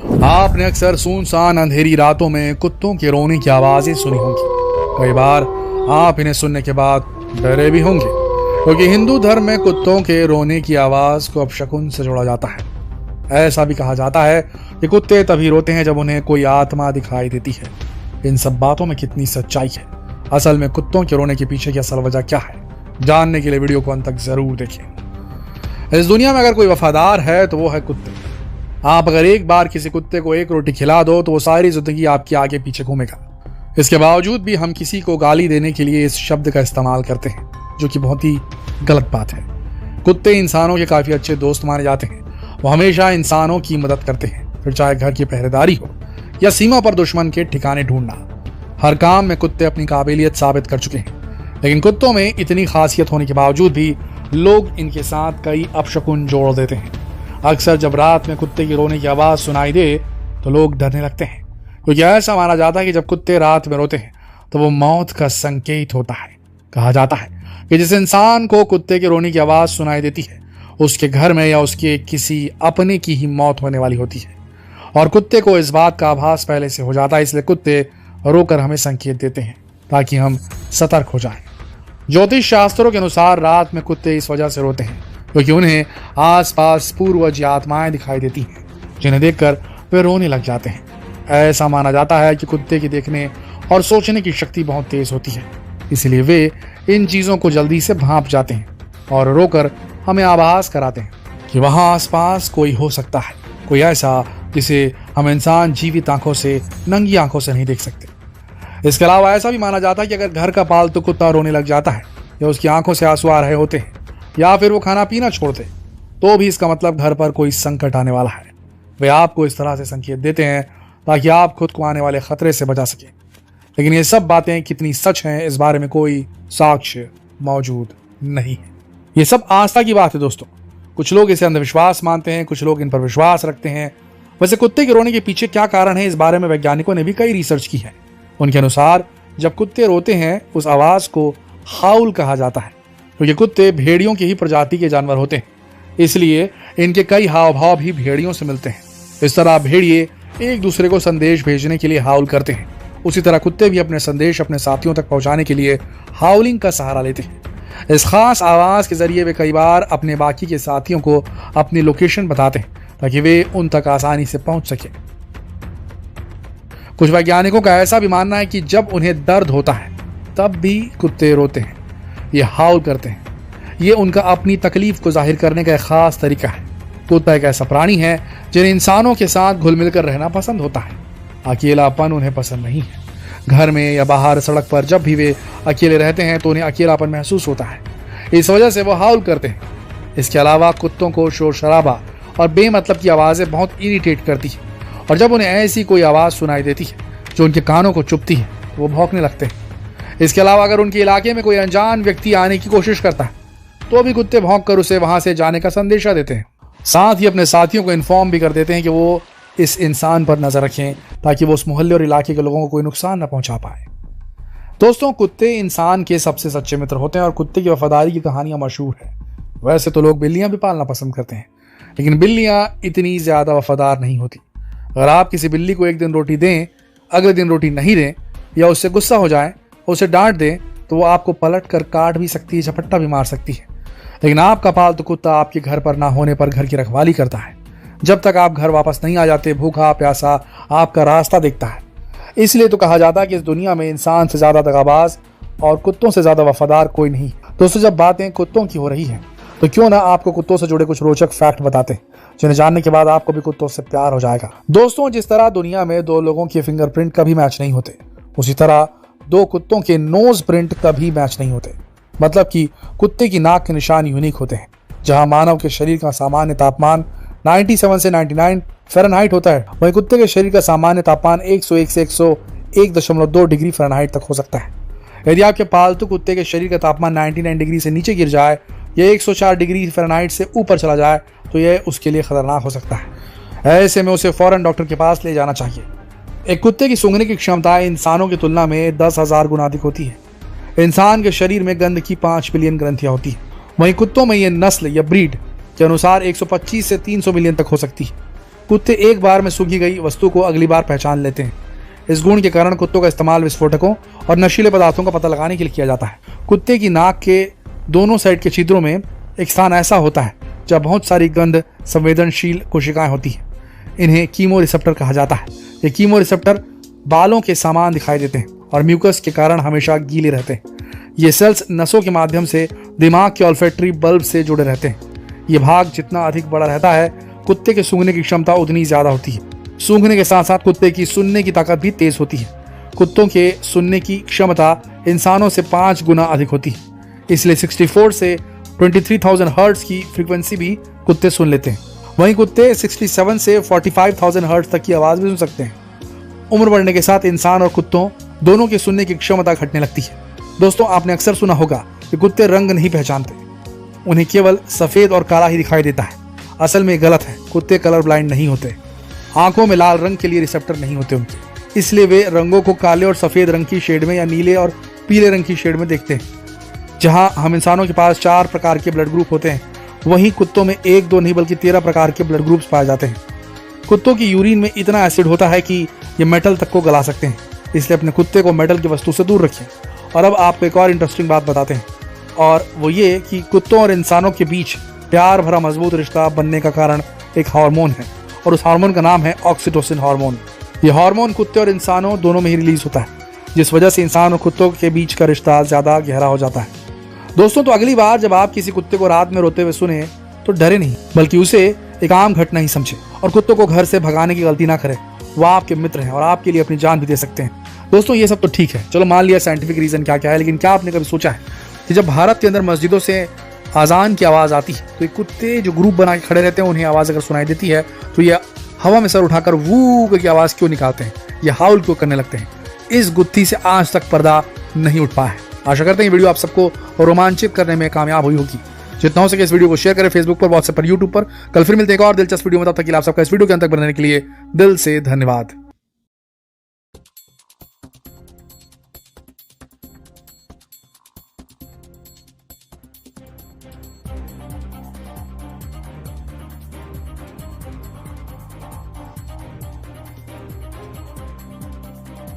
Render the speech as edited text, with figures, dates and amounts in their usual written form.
आपने अक्सर सुनसान अंधेरी रातों में कुत्तों के रोने की आवाजें सुनी होंगी। कई बार आप इन्हें सुनने के बाद डरे भी होंगे, क्योंकि हिंदू धर्म में कुत्तों के रोने की आवाज को अपशकुन से जोड़ा जाता है। ऐसा भी कहा जाता है कि कुत्ते तभी रोते हैं जब उन्हें कोई आत्मा दिखाई देती है। इन सब बातों में कितनी सच्चाई है? असल में कुत्तों के रोने के पीछे की असल वजह क्या है? जानने के लिए वीडियो को अंत तक जरूर देखें। इस दुनिया में अगर कोई वफादार है तो वो है कुत्ते। आप अगर एक बार किसी कुत्ते को एक रोटी खिला दो तो वो सारी जिंदगी आपके आगे पीछे घूमेगा। इसके बावजूद भी हम किसी को गाली देने के लिए इस शब्द का इस्तेमाल करते हैं, जो कि बहुत ही गलत बात है। कुत्ते इंसानों के काफी अच्छे दोस्त माने जाते हैं। वो हमेशा इंसानों की मदद करते हैं, फिर चाहे घर की पहरेदारी हो या सीमा पर दुश्मन के ठिकाने ढूंढना। हर काम में कुत्ते अपनी काबिलियत साबित कर चुके हैं। लेकिन कुत्तों में इतनी खासियत होने के बावजूद भी लोग इनके साथ कई अपशकुन जोड़ देते हैं। अक्सर जब रात में कुत्ते की रोने की आवाज सुनाई दे तो लोग डरने लगते हैं, क्योंकि ऐसा माना जाता है कि जब कुत्ते रात में रोते हैं तो वो मौत का संकेत होता है। कहा जाता है कि जिस इंसान को कुत्ते के रोने की आवाज सुनाई देती है उसके घर में या उसके किसी अपने की ही मौत होने वाली होती है। और कुत्ते को इस बात का आभास पहले से हो जाता है, इसलिए कुत्ते रोकर हमें संकेत देते हैं ताकि हम सतर्क हो जाएं। ज्योतिष शास्त्रों के अनुसार रात में कुत्ते इस वजह से रोते हैं क्योंकि उन्हें आसपास पूर्वज या आत्माएं दिखाई देती हैं, जिन्हें देखकर वे रोने लग जाते हैं। ऐसा माना जाता है कि कुत्ते की देखने और सोचने की शक्ति बहुत तेज होती है, इसलिए वे इन चीजों को जल्दी से भांप जाते हैं और रोकर हमें आभास कराते हैं कि वहां आसपास कोई हो सकता है, कोई ऐसा जिसे हम इंसान जीवित आंखों से, नंगी आंखों से नहीं देख सकते। इसके अलावा ऐसा भी माना जाता है कि अगर घर का पालतू कुत्ता रोने लग जाता है या उसकी आंखों से आंसू आ रहे होते हैं या फिर वो खाना पीना छोड़ दे, तो भी इसका मतलब घर पर कोई संकट आने वाला है। वे आपको इस तरह से संकेत देते हैं ताकि आप खुद को आने वाले खतरे से बचा सकें। लेकिन ये सब बातें कितनी सच हैं, इस बारे में कोई साक्ष्य मौजूद नहीं है। ये सब आस्था की बात है दोस्तों। कुछ लोग इसे अंधविश्वास मानते हैं, कुछ लोग इन पर विश्वास रखते हैं। वैसे कुत्ते के रोने के पीछे क्या कारण है, इस बारे में वैज्ञानिकों ने भी कई रिसर्च की है। उनके अनुसार जब कुत्ते रोते हैं उस आवाज को हाउल कहा जाता है, क्योंकि कुत्ते भेड़ियों की ही प्रजाति के जानवर होते हैं, इसलिए इनके कई हाव भाव भी भेड़ियों से मिलते हैं। इस तरह भेड़िए एक दूसरे को संदेश भेजने के लिए हाउल करते हैं। उसी तरह कुत्ते भी अपने संदेश अपने साथियों तक पहुंचाने के लिए हाउलिंग का सहारा लेते हैं। इस खास आवाज के जरिए वे कई बार अपने बाकी के साथियों को अपनी लोकेशन बताते हैं ताकि वे उन तक आसानी से पहुंच सके। कुछ वैज्ञानिकों का ऐसा भी मानना है कि जब उन्हें दर्द होता है तब भी कुत्ते रोते हैं, ये हाउल करते हैं। ये उनका अपनी तकलीफ को जाहिर करने का एक खास तरीका है। कुत्ता एक ऐसा प्राणी है जिन्हें इंसानों के साथ घुल मिलकर रहना पसंद होता है। अकेलापन उन्हें पसंद नहीं है। घर में या बाहर सड़क पर जब भी वे अकेले रहते हैं तो उन्हें अकेलापन महसूस होता है, इस वजह से वो हाउल करते हैं। इसके अलावा कुत्तों को शोर शराबा और बेमतलब की आवाजें बहुत इरिटेट करती है, और जब उन्हें ऐसी कोई आवाज सुनाई देती है जो उनके कानों को चुभती है तो वो भौंकने लगते हैं। इसके अलावा अगर उनके इलाके में कोई अनजान व्यक्ति आने की कोशिश करता है तो भी कुत्ते भौंक कर उसे वहां से जाने का संदेशा देते हैं। साथ ही अपने साथियों को इन्फॉर्म भी कर देते हैं कि वो इस इंसान पर नजर रखें ताकि वो उस मोहल्ले और इलाके के लोगों को कोई नुकसान न पहुंचा पाए। दोस्तों, कुत्ते इंसान के सबसे सच्चे मित्र होते हैं और कुत्ते की वफादारी की कहानियां मशहूर है। वैसे तो लोग बिल्लियां भी पालना पसंद करते हैं, लेकिन बिल्लियां इतनी ज्यादा वफादार नहीं होती। अगर आप किसी बिल्ली को एक दिन रोटी दें, अगले दिन रोटी नहीं दें या उससे गुस्सा हो जाए, उसे डांट दें, तो वो आपको पलट कर काट भी सकती है, झपट्टा भी मार सकती है। लेकिन आपका पालतू कुत्ता आपके घर पर ना होने पर घर की रखवाली करता है। जब तक आप घर वापस नहीं आ जाते, भूखा प्यासा आपका रास्ता देखता है। इसलिए तो कहा जाता है कि इस दुनिया में इंसान से ज्यादा दगाबाज और कुत्तों से ज्यादा वफादार कोई नहीं। दोस्तों, जब बातें कुत्तों की हो रही है तो क्यों ना आपको कुत्तों से जुड़े कुछ रोचक फैक्ट बताते हैं, जिन्हें जानने के बाद आपको भी कुत्तों से प्यार हो जाएगा। दोस्तों, जिस तरह दुनिया में दो लोगों के फिंगरप्रिंट कभी मैच नहीं होते, उसी तरह दो कुत्तों के नोज प्रिंट कभी मैच नहीं होते। मतलब कि कुत्ते की नाक के निशान यूनिक होते हैं। जहां मानव के शरीर का सामान्य तापमान 97 से 99 फ़ारेनहाइट होता है, वहीं कुत्ते के शरीर का सामान्य तापमान 101 से 101.2 डिग्री फ़ारेनहाइट तक हो सकता है। यदि आपके पालतू कुत्ते के शरीर का तापमान 99 डिग्री से नीचे गिर जाए या 104 डिग्री फ़ारेनहाइट से ऊपर चला जाए तो यह उसके लिए खतरनाक हो सकता है। ऐसे में उसे फौरन डॉक्टर के पास ले जाना चाहिए। एक कुत्ते की सूंघने की क्षमता इंसानों की तुलना में 10,000 गुना अधिक होती है। इंसान के शरीर में गंध की 5 बिलियन ग्रंथियां होती हैं, वहीं कुत्तों में यह नस्ल या ब्रीड के अनुसार 125 से 300 मिलियन तक हो सकती है। कुत्ते एक बार में सूंघी गई वस्तु को अगली बार पहचान लेते हैं। इस गुण के कारण कुत्तों का इस्तेमाल विस्फोटकों और नशीले पदार्थों का पता लगाने के लिए किया जाता है। कुत्ते की नाक के दोनों साइड के छिद्रों में एक स्थान ऐसा होता है जहाँ बहुत सारी गंध संवेदनशील कोशिकाएं होती हैं। इन्हें कीमो रिसेप्टर कहा जाता है। ये कीमो रिसेप्टर बालों के समान दिखाई देते हैं और म्यूकस के कारण हमेशा गीले रहते हैं। ये सेल्स नसों के माध्यम से दिमाग के ऑल्फैक्टरी बल्ब से जुड़े रहते हैं। ये भाग जितना अधिक बड़ा रहता है, कुत्ते के सूंघने की क्षमता उतनी ज्यादा होती है। सूंघने के साथ साथ कुत्ते की सुनने की ताकत भी तेज होती है। कुत्तों के सुनने की क्षमता इंसानों से 5 गुना अधिक होती है। इसलिए 64 से 23,000 हर्ट्ज की फ्रीक्वेंसी भी कुत्ते सुन लेते हैं। वहीं कुत्ते 67 से 45,000 हर्ट्ज तक की आवाज भी सुन सकते हैं। उम्र बढ़ने के साथ इंसान और कुत्तों दोनों की सुनने की क्षमता घटने लगती है। दोस्तों, आपने अक्सर सुना होगा कि कुत्ते रंग नहीं पहचानते, उन्हें केवल सफेद और काला ही दिखाई देता है। असल में गलत है। कुत्ते कलर ब्लाइंड नहीं होते। आंखों में लाल रंग के लिए रिसेप्टर नहीं होते उनके, इसलिए वे रंगों को काले और सफेद रंग की शेड में या नीले और पीले रंग की शेड में देखते हैं। जहां हम इंसानों के पास 4 प्रकार के ब्लड ग्रुप होते हैं, वहीं कुत्तों में 1-2 नहीं बल्कि 13 प्रकार के ब्लड ग्रुप्स पाए जाते हैं। कुत्तों की यूरिन में इतना एसिड होता है कि ये मेटल तक को गला सकते हैं, इसलिए अपने कुत्ते को मेटल की वस्तु से दूर रखें। और अब आपको एक और इंटरेस्टिंग बात बताते हैं, और वो ये कि कुत्तों और इंसानों के बीच प्यार भरा मजबूत रिश्ता बनने का कारण एक हार्मोन है, और उस हार्मोन का नाम है ऑक्सीटोसिन हार्मोन। ये हार्मोन कुत्ते और इंसानों दोनों में ही रिलीज होता है, जिस वजह से इंसान और कुत्तों के बीच का रिश्ता ज्यादा गहरा हो जाता है। दोस्तों, तो अगली बार जब आप किसी कुत्ते को रात में रोते हुए सुने तो डरे नहीं, बल्कि उसे एक आम घटना ही समझे और कुत्तों को घर से भगाने की गलती ना करें। वह आपके मित्र हैं और आपके लिए अपनी जान भी दे सकते हैं। दोस्तों, ये सब तो ठीक है, चलो मान लिया साइंटिफिक रीजन क्या क्या है, लेकिन क्या आपने कभी सोचा है कि जब भारत के अंदर मस्जिदों से आजान की आवाज आती है तो ये कुत्ते जो ग्रुप बना के खड़े रहते हैं, उन्हें आवाज अगर सुनाई देती है तो ये हवा में सर उठाकर वू की आवाज क्यों निकालते हैं, ये हाउल क्यों करने लगते हैं? इस गुत्थी से आज तक पर्दा नहीं उठ पाया है। आशा करते हैं ये वीडियो आप सबको रोमांचित करने में कामयाब हुई होगी। जितना हो सके इस वीडियो को शेयर करें फेसबुक पर, व्हाट्सएप पर, यूट्यूब पर। कल फिर मिलते हैं एक और दिलचस्प वीडियो में। तब तक के लिए आप सबका इस वीडियो के अंत तक बनने के लिए दिल से धन्यवाद।